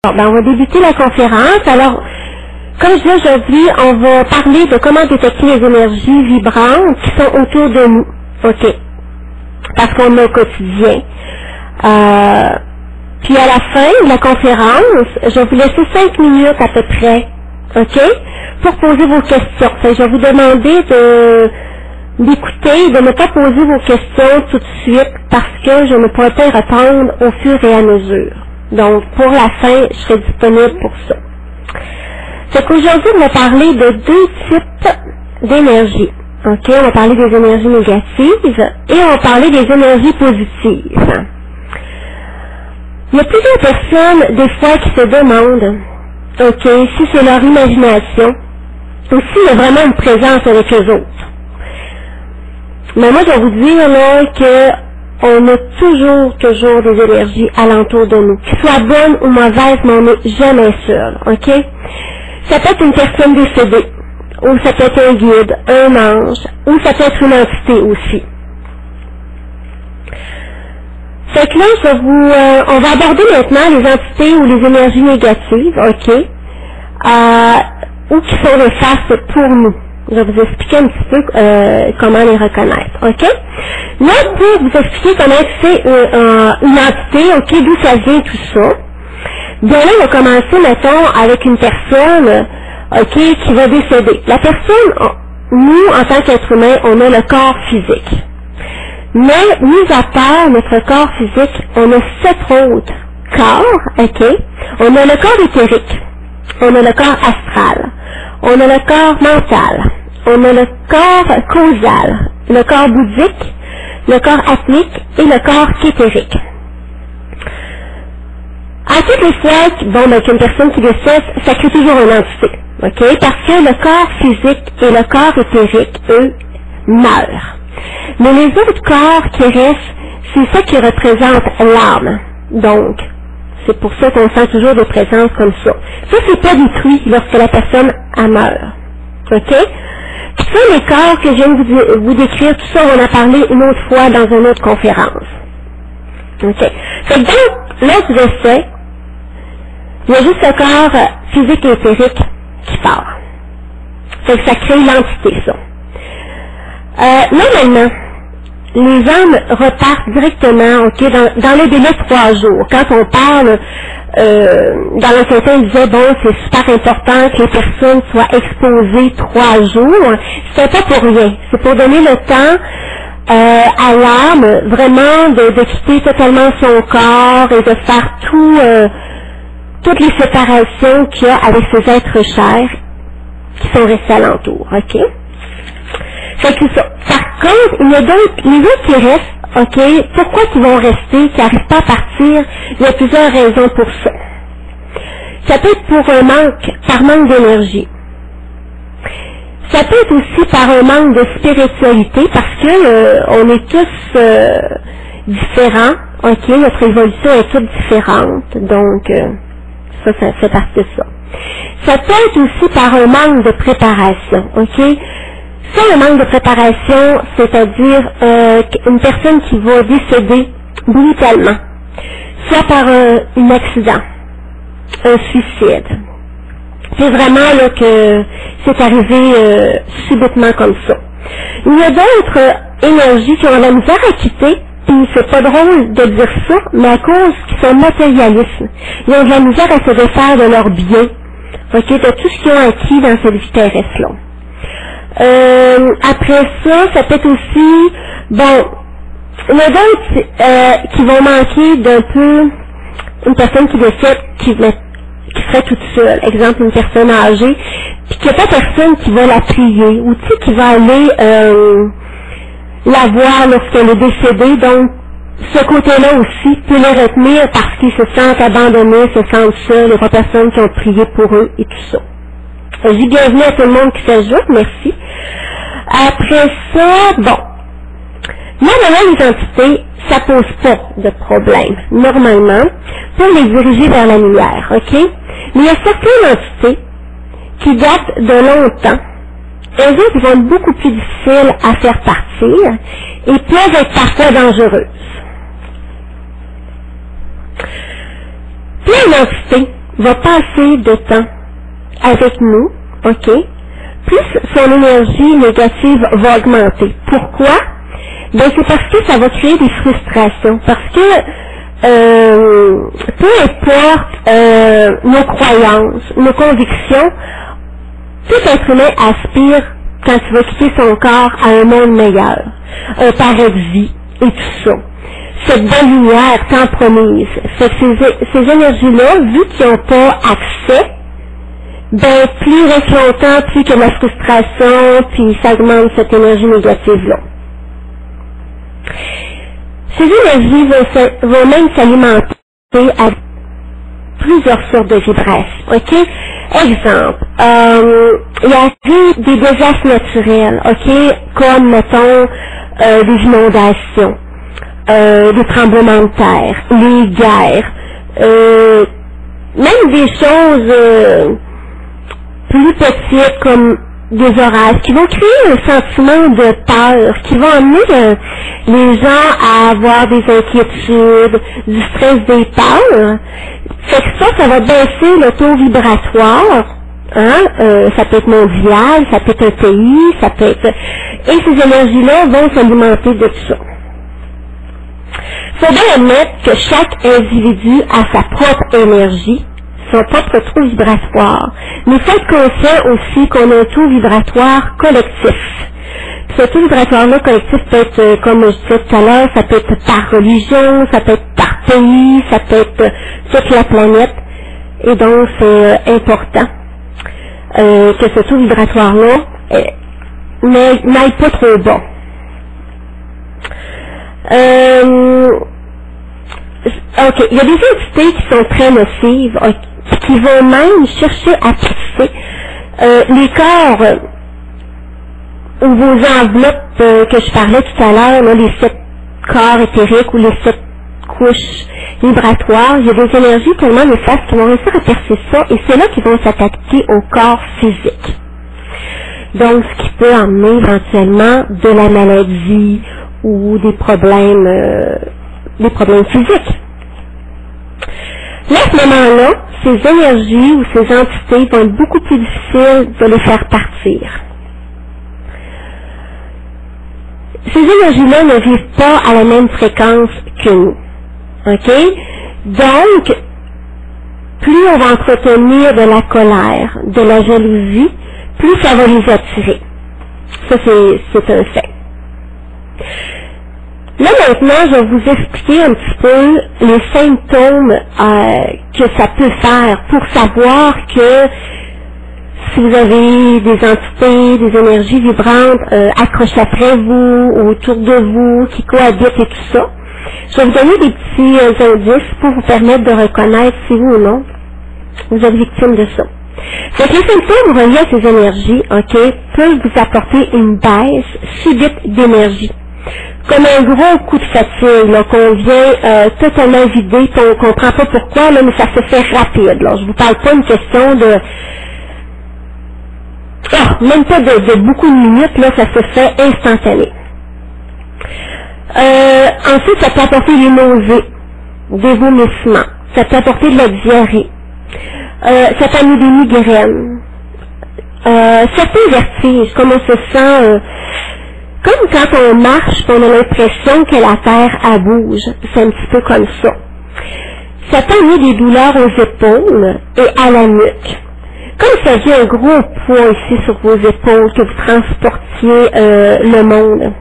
Bon, ben, on va débuter la conférence. Alors, comme je dis aujourd'hui, on va parler de comment détecter les énergies vibrantes qui sont autour de nous. OK. Parce qu'on est au quotidien. Puis à la fin de la conférence, je vais vous laisser 5 minutes à peu près. OK? Pour poser vos questions. Fait, je vais vous demander d'écouter, de ne pas poser vos questions tout de suite parce que je ne pourrai pas y répondre au fur et à mesure. Donc, pour la fin, je serai disponible pour ça. C'est qu'aujourd'hui, on va parler de 2 types d'énergie. OK? On va parler des énergies négatives et on va parler des énergies positives. Il y a plusieurs personnes, des fois, qui se demandent, OK, si c'est leur imagination, ou s'il y a vraiment une présence avec eux autres. Mais moi, je vais vous dire, là, que on a toujours des énergies alentour de nous. Qu'elles soient bonnes ou mauvaises, mais on n'est jamais seul. OK? Ça peut être une personne décédée, ou ça peut être un guide, un ange, ou ça peut être une entité aussi. Fait que là, on va aborder maintenant les entités ou les énergies négatives, OK? Ou qui sont néfastes pour nous. Je vais vous expliquer un petit peu comment les reconnaître, OK? Là, pour vous expliquer comment c'est une entité, OK, d'où ça vient tout ça, bien là, on va commencer, mettons, avec une personne, OK, qui va décéder. La personne, nous, en tant qu'être humain, on a le corps physique. Mais, mis à part notre corps physique, on a 7 autres corps, OK? On a le corps éthérique, on a le corps astral, on a le corps mental, on a le corps causal, le corps bouddhique, le corps atmique et le corps kétérique. À toutes les fois qu'une personne qui décède, ça crée toujours une entité, OK? Parce que le corps physique et le corps éthérique, eux, meurent. Mais les autres corps qui restent, c'est ça qui représente l'âme. Donc, c'est pour ça qu'on sent toujours des présences comme ça. Ça, c'est pas détruit lorsque la personne meurt. OK? Puis ça, les corps que je viens de vous décrire, tout ça, on en a parlé une autre fois dans une autre conférence. OK? Fait que dans l'autre décès, il y a juste le corps physique et éthérique qui part. Fait que ça crée l'entité, ça. Normalement, les âmes repartent directement, OK, dans le délai de 3 jours. Quand on parle, dans l'ancien temps, il disait, bon, c'est super important que les personnes soient exposées 3 jours. C'est pas pour rien. C'est pour donner le temps à l'âme vraiment de quitter totalement son corps et de faire toutes les séparations qu'il y a avec ses êtres chers qui sont restés alentour, OK? Fait que ça. Par contre, il y a les autres qui restent, OK, pourquoi ils vont rester, qui n'arrivent pas à partir, il y a plusieurs raisons pour ça. Ça peut être pour par manque d'énergie. Ça peut être aussi par un manque de spiritualité, parce que on est tous différents, OK, notre évolution est toute différente, donc ça fait partie de ça. Ça peut être aussi par un manque de préparation, OK? Ça, le manque de préparation, c'est-à-dire une personne qui va décéder brutalement, soit par un accident, un suicide. C'est vraiment là que c'est arrivé subitement comme ça. Il y a d'autres énergies qui ont la misère à quitter, puis c'est pas drôle de dire ça, mais à cause qu'ils sont matérialistes. Ils ont de la misère à se défaire de leurs biens, OK, de tout ce qu'ils ont acquis dans cette vie terrestre-là. Après ça peut être aussi, bon, il y a d'autres qui vont manquer d'un peu une personne qui décède, qui serait toute seule. Exemple, une personne âgée, puis qu'il n'y a pas personne qui va la prier, ou tu sais, qui va aller la voir lorsqu'elle est décédée. Donc, ce côté-là aussi peut les retenir parce qu'ils se sentent abandonnés, se sentent seuls, il n'y a pas personne qui ont prié pour eux et tout ça. Je dis bienvenue à tout le monde qui s'ajoute, merci. Après ça, bon, normalement les entités, ça pose pas de problème, normalement, pour les diriger vers la lumière, OK? Mais il y a certaines entités qui datent de longtemps. Elles autres vont être beaucoup plus difficiles à faire partir et peuvent être parfois dangereuses. Puis il y a une entité va passer de temps avec nous, OK, plus son énergie négative va augmenter. Pourquoi? Ben, c'est parce que ça va créer des frustrations. Parce que peu importe nos croyances, nos convictions, tout être humain aspire, quand il va quitter son corps, à un monde meilleur, un paradis et tout ça. Cette belle lumière tant promise. Fait que ces énergies-là, vu qu'ils n'ont pas accès, ben plus reste longtemps, plus que la frustration, puis ça augmente cette énergie négative-là. Ces énergies vont même s'alimenter à plusieurs sortes de vibrations. OK? Exemple, il y a des désastres naturels, OK? Comme, mettons, des inondations, des tremblements de terre, les guerres, même des choses plus petites comme des orages qui vont créer un sentiment de peur, qui vont amener les gens à avoir des inquiétudes, du stress, des peurs. Fait que ça va baisser le taux vibratoire, hein, ça peut être mondial, ça peut être un pays, ça peut être... Et ces énergies-là vont s'alimenter de tout ça. Il faut bien admettre que chaque individu a sa propre énergie, son propre taux vibratoire. Mais il faut être conscient aussi qu'on a un taux vibratoire collectif. Ce taux vibratoire-là collectif peut être, comme je disais tout à l'heure, ça peut être par religion, ça peut être par pays, ça peut être toute la planète. Et donc, c'est important que ce taux vibratoire-là n'aille pas trop bas. OK, il y a des entités qui sont très nocives, qui vont même chercher à fixer les corps ou vos enveloppes que je parlais tout à l'heure, les 7 corps éthériques ou les 7 couches vibratoires. Il y a des énergies tellement néfastes qui vont réussir à percer ça, et c'est là qu'ils vont s'attaquer au corps physique. Donc, ce qui peut emmener éventuellement de la maladie ou des problèmes physiques. Là, à ce moment-là, ces énergies ou ces entités vont être beaucoup plus difficiles de les faire partir. Ces énergies-là ne vivent pas à la même fréquence que nous. OK? Donc, plus on va entretenir de la colère, de la jalousie, plus ça va les attirer. Ça, c'est un fait. Là, maintenant, je vais vous expliquer un petit peu les symptômes que ça peut faire pour savoir que si vous avez des entités, des énergies vibrantes accrochées après vous, autour de vous, qui cohabitent et tout ça. Je vais vous donner des petits indices pour vous permettre de reconnaître si vous ou non vous êtes victime de ça. Donc, les symptômes reliés à ces énergies, OK, peuvent vous apporter une baisse subite d'énergie. Comme un gros coup de fatigue, là, qu'on vient totalement vider, qu'on ne comprend pas pourquoi, là, mais ça se fait rapide. Là. Je vous parle pas d'une question de... même pas de beaucoup de minutes, là, ça se fait instantané. Ensuite, ça peut apporter des nausées, des vomissements, ça peut apporter de la diarrhée, ça peut amener des migraines, certains vertiges, comme on se sent... comme quand on marche, on a l'impression que la terre elle bouge. C'est un petit peu comme ça. Ça peut amener des douleurs aux épaules et à la nuque. Comme ça vient un gros poids ici sur vos épaules, que vous transportiez le monde.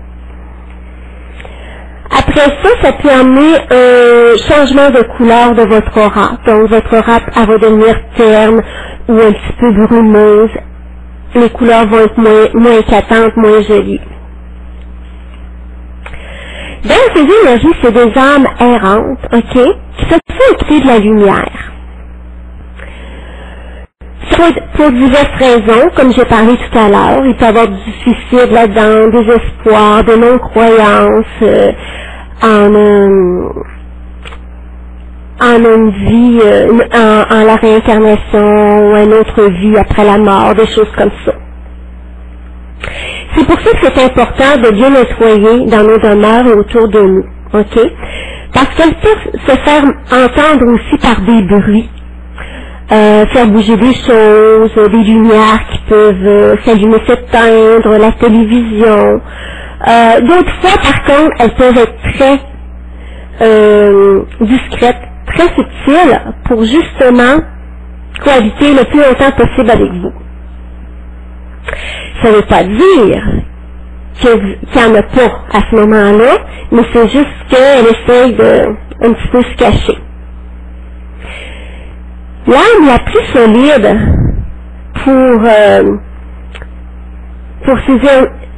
Après ça, ça peut amener un changement de couleur de votre aura. Donc, votre aura, elle va devenir terne ou un petit peu brumeuse. Les couleurs vont être moins éclatantes, moins jolies. Donc, ces énergies, c'est des âmes errantes, OK, qui se font écouter de la lumière. Pour diverses raisons, comme j'ai parlé tout à l'heure, il peut y avoir du suicide là-dedans, des espoirs, de non-croyances en une vie, en la réincarnation, ou une autre vie après la mort, des choses comme ça. C'est pour ça que c'est important de bien nettoyer dans nos demeures et autour de nous, OK? Parce qu'elles peuvent se faire entendre aussi par des bruits. faire bouger des choses, des lumières qui peuvent s'allumer, s'éteindre, la télévision. D'autres fois, par contre, elles peuvent être très discrètes, très subtiles, pour justement cohabiter le plus longtemps possible avec vous. Ça ne veut pas dire qu'il n'y en a pas à ce moment-là, mais c'est juste qu'elle essaye de un petit peu se cacher. L'arme la plus solide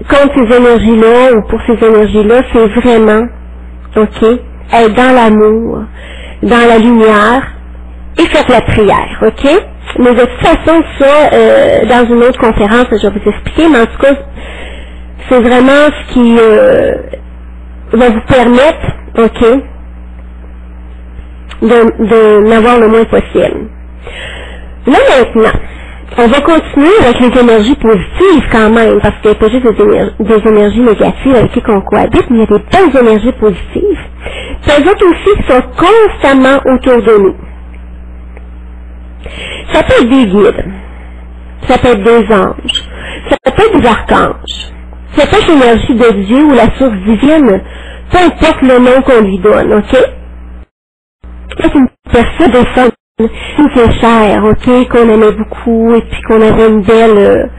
contre ces énergies-là ou pour ces énergies-là, c'est vraiment, être dans l'amour, dans la lumière et faire la prière, Mais de toute façon, ça, dans une autre conférence, je vais vous expliquer, mais en tout cas, c'est vraiment ce qui va vous permettre, de n'avoir le moins possible. Là, maintenant, on va continuer avec les énergies positives quand même, parce qu'il n'y a pas juste des énergies négatives avec qui on cohabite, mais il y a des belles énergies positives. Elles autres aussi sont constamment autour de nous. Ça peut être des guides, ça peut être des anges, ça peut être des archanges, ça peut être l'énergie de Dieu ou la source divine, peu importe le nom qu'on lui donne, C'est une personne de femme, une qui chère, qu'on aimait beaucoup et puis qu'on avait une belle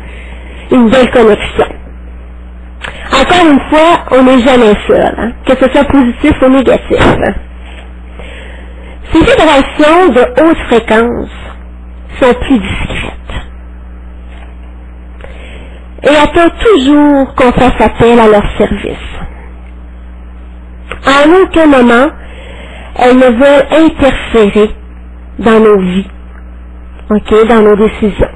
connexion. Encore une fois, on n'est jamais seul, que ce soit positif ou négatif. Ces vibrations de haute fréquence sont plus discrètes. Et attendent toujours qu'on fasse appel à leur service. À aucun moment, elles ne veulent interférer dans nos vies, dans nos décisions.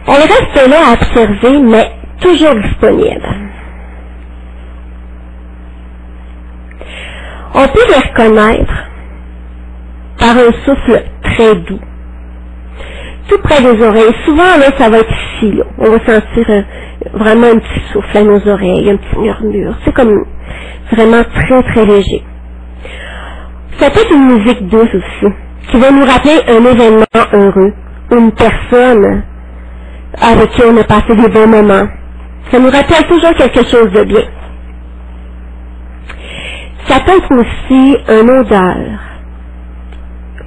Elles restent là à observer, mais toujours disponibles. On peut les reconnaître par un souffle très doux, tout près des oreilles. Souvent, là, ça va être ici, là. On va sentir vraiment un petit souffle à nos oreilles, un petit murmure. C'est comme vraiment très, très léger. Ça peut être une musique douce aussi, qui va nous rappeler un événement heureux, ou une personne avec qui on a passé des bons moments. Ça nous rappelle toujours quelque chose de bien. Ça peut être aussi une odeur,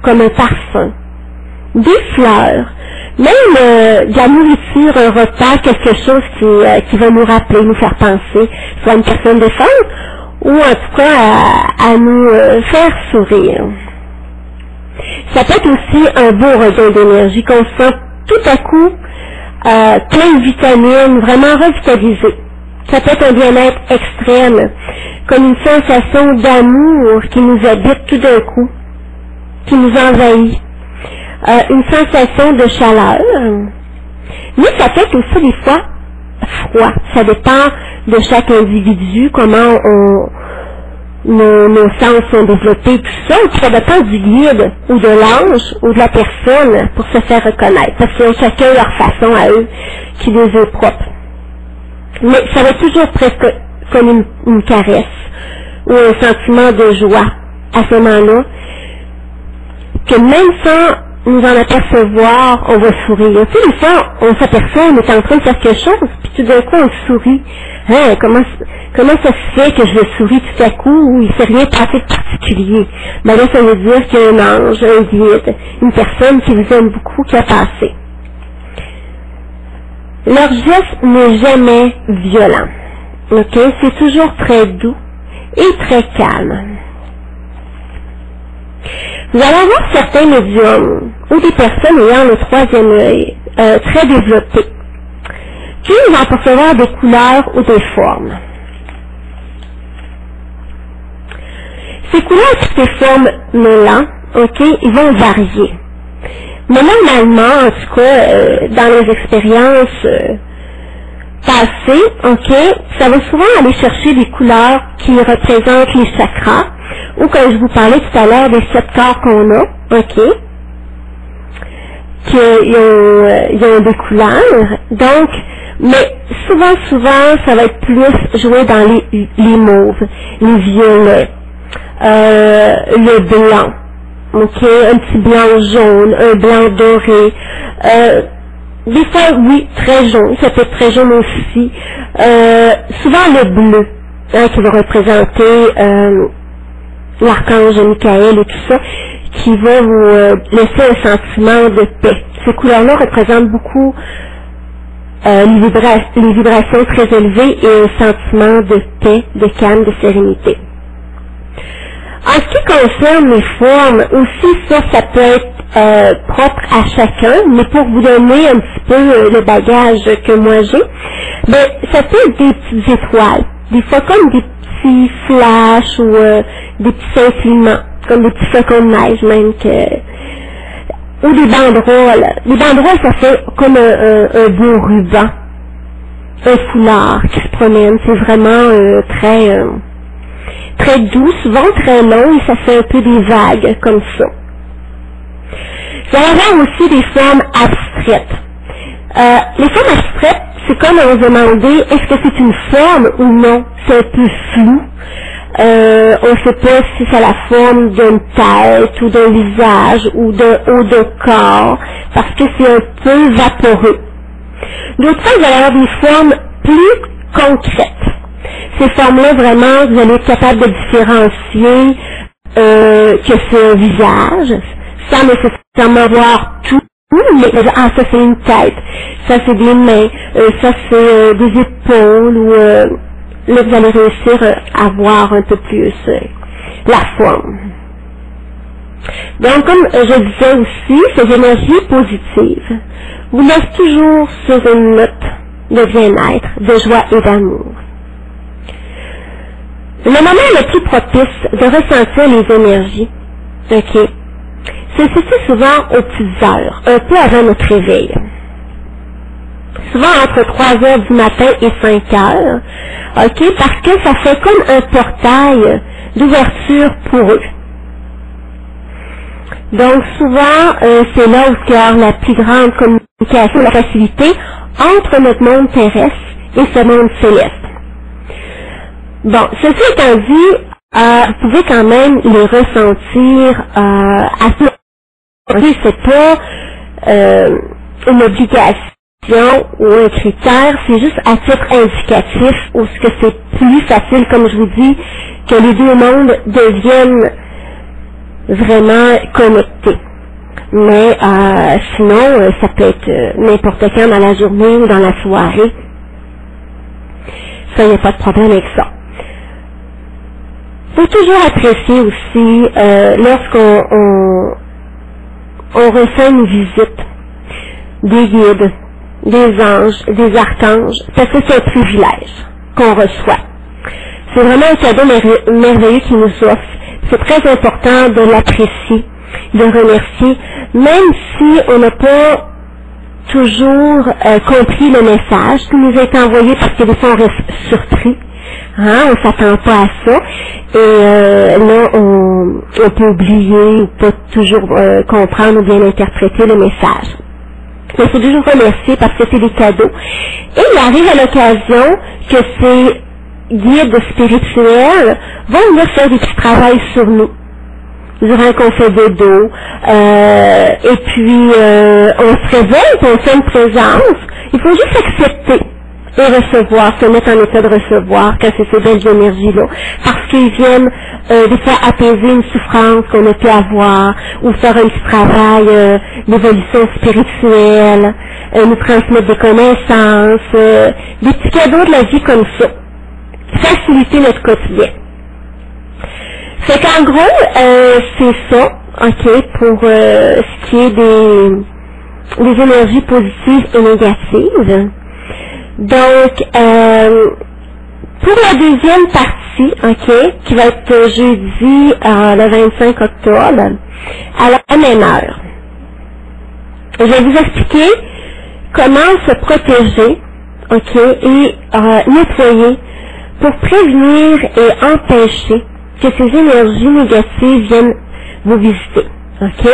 comme un parfum, des fleurs, même de la nourriture, un repas, quelque chose qui va nous rappeler, nous faire penser, soit une personne de femme, ou en tout cas à nous faire sourire. Ça peut être aussi un beau regain d'énergie qu'on sent tout à coup plein de vitamines, vraiment revitalisé. Ça peut être un bien-être extrême, comme une sensation d'amour qui nous habite tout d'un coup, qui nous envahit. Une sensation de chaleur. Mais ça peut être aussi des fois froid. Ça dépend de chaque individu, comment nos sens sont développés, tout ça. Et puis ça dépend du guide, ou de l'ange, ou de la personne pour se faire reconnaître. Parce qu'ils ont chacun leur façon à eux, qui les est propre. Mais ça va être toujours presque comme une caresse, ou un sentiment de joie à ce moment-là, que même sans nous en apercevoir, on va sourire. Tu sais, des fois, on s'aperçoit, on est en train de faire quelque chose, puis tout d'un coup, on sourit. Hein, comment ça se fait que je souris tout à coup, ou il ne s'est rien passé de particulier? Ben là, ça veut dire qu'il y a un ange, un guide, une personne qui vous aime beaucoup, qui a passé. Leur geste n'est jamais violent. C'est toujours très doux et très calme. Vous allez avoir certains médiums ou des personnes ayant le troisième œil très développé qui vont percevoir des couleurs ou des formes. Ces couleurs et ces formes-là, ils vont varier. Mais normalement, en tout cas, dans les expériences passées, ça va souvent aller chercher des couleurs qui représentent les chakras, ou comme je vous parlais tout à l'heure des 7 corps qu'on a, qu'ils ont des couleurs. Donc, mais souvent, ça va être plus joué dans les mauves, les violets, le blanc, ok, un petit blanc jaune, un blanc doré, des fois, oui, très jaune, ça peut être très jaune aussi. Souvent le bleu, hein, qui va représenter l'archange Michael et tout ça, qui va vous laisser un sentiment de paix. Ces couleurs-là représentent beaucoup les vibrations très élevées et un sentiment de paix, de calme, de sérénité. En ce qui concerne les formes, aussi ça peut être propre à chacun, mais pour vous donner un petit peu le bagage que moi j'ai, ben ça peut être des petites étoiles, des fois comme des petits flashs ou des petits scintillements, comme des petits flocons de neige même ou des banderoles. Les banderoles, ça fait comme un beau ruban, un foulard qui se promène. C'est vraiment très doux, souvent très long, et ça fait un peu des vagues comme ça. Vous allez avoir aussi des formes abstraites. Les formes abstraites, c'est comme on se demandait, est-ce que c'est une forme ou non? C'est un peu flou. On ne sait pas si c'est la forme d'une tête ou d'un visage ou d'un haut de corps, parce que c'est un peu vaporeux. D'autres fois, vous allez avoir des formes plus concrètes. Ces formes-là, vraiment, vous allez être capable de différencier que c'est un visage, sans nécessairement voir tout, mais ça c'est une tête, ça c'est des mains, ça c'est des épaules, ou là vous allez réussir à voir un peu plus la forme. Donc, comme je disais aussi, ces énergies positives vous laissent toujours sur une note de bien-être, de joie et d'amour. Le moment le plus propice de ressentir les énergies, ok, se situe souvent aux petites heures, un peu avant notre réveil. Souvent entre 3 heures du matin et 5 heures, ok, parce que ça fait comme un portail d'ouverture pour eux. Donc souvent, c'est là où il y a la plus grande communication, la facilité entre notre monde terrestre et ce monde céleste. Bon, ceci étant dit, vous pouvez quand même les ressentir assez. C'est pas une obligation ou un critère, c'est juste à titre indicatif où ce que c'est plus facile, comme je vous dis, que les deux mondes deviennent vraiment connectés. Mais sinon, ça peut être n'importe quand dans la journée ou dans la soirée. Ça, il n'y a pas de problème avec ça. Il faut toujours apprécier aussi lorsqu'on reçoit une visite des guides, des anges, des archanges, parce que c'est un privilège qu'on reçoit. C'est vraiment un cadeau merveilleux qui nous offre. C'est très important de l'apprécier, de remercier, même si on n'a pas toujours compris le message qui nous est envoyé, parce que des fois on reste surpris. Hein, on s'attend pas à ça, et là on peut oublier ou pas toujours comprendre ou bien interpréter le message. Mais il faut toujours remercier parce que c'est des cadeaux. Et il arrive à l'occasion que ces guides spirituels vont venir faire des petits travails sur nous durant qu'on fait des dos, et puis on se réveille, on fait une présence. Il faut juste accepter et recevoir, se mettre en état de recevoir quand c'est ces belles énergies-là. Parce qu'ils viennent des fois apaiser une souffrance qu'on a pu avoir, ou faire un petit travail d'évolution spirituelle, nous transmettre des connaissances, des petits cadeaux de la vie comme ça. Faciliter notre quotidien. Fait qu'en gros, c'est ça, ok, pour ce qui est des énergies positives et négatives. Donc, pour la deuxième partie, ok, qui va être jeudi le 25 octobre, à la même heure, je vais vous expliquer comment se protéger, ok, et nettoyer pour prévenir et empêcher que ces énergies négatives viennent vous visiter, ok.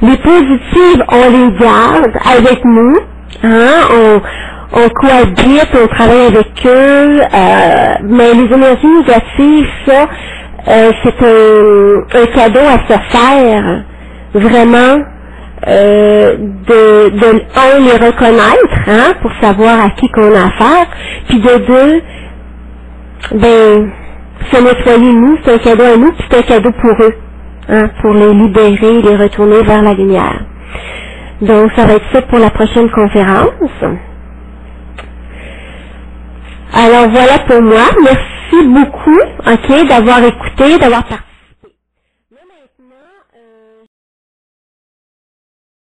Les positives, on les garde avec nous, hein, on cohabite, on travaille avec eux, mais les énergies négatives, ça, c'est un cadeau à se faire vraiment de les reconnaître, hein, pour savoir à qui qu'on a affaire, puis de deux, ben, se nettoyer nous, c'est un cadeau à nous, puis c'est un cadeau pour eux, hein, pour les libérer, les retourner vers la lumière. Donc, ça va être ça pour la prochaine conférence. Alors, voilà pour moi. Merci beaucoup, ok, d'avoir écouté, d'avoir participé.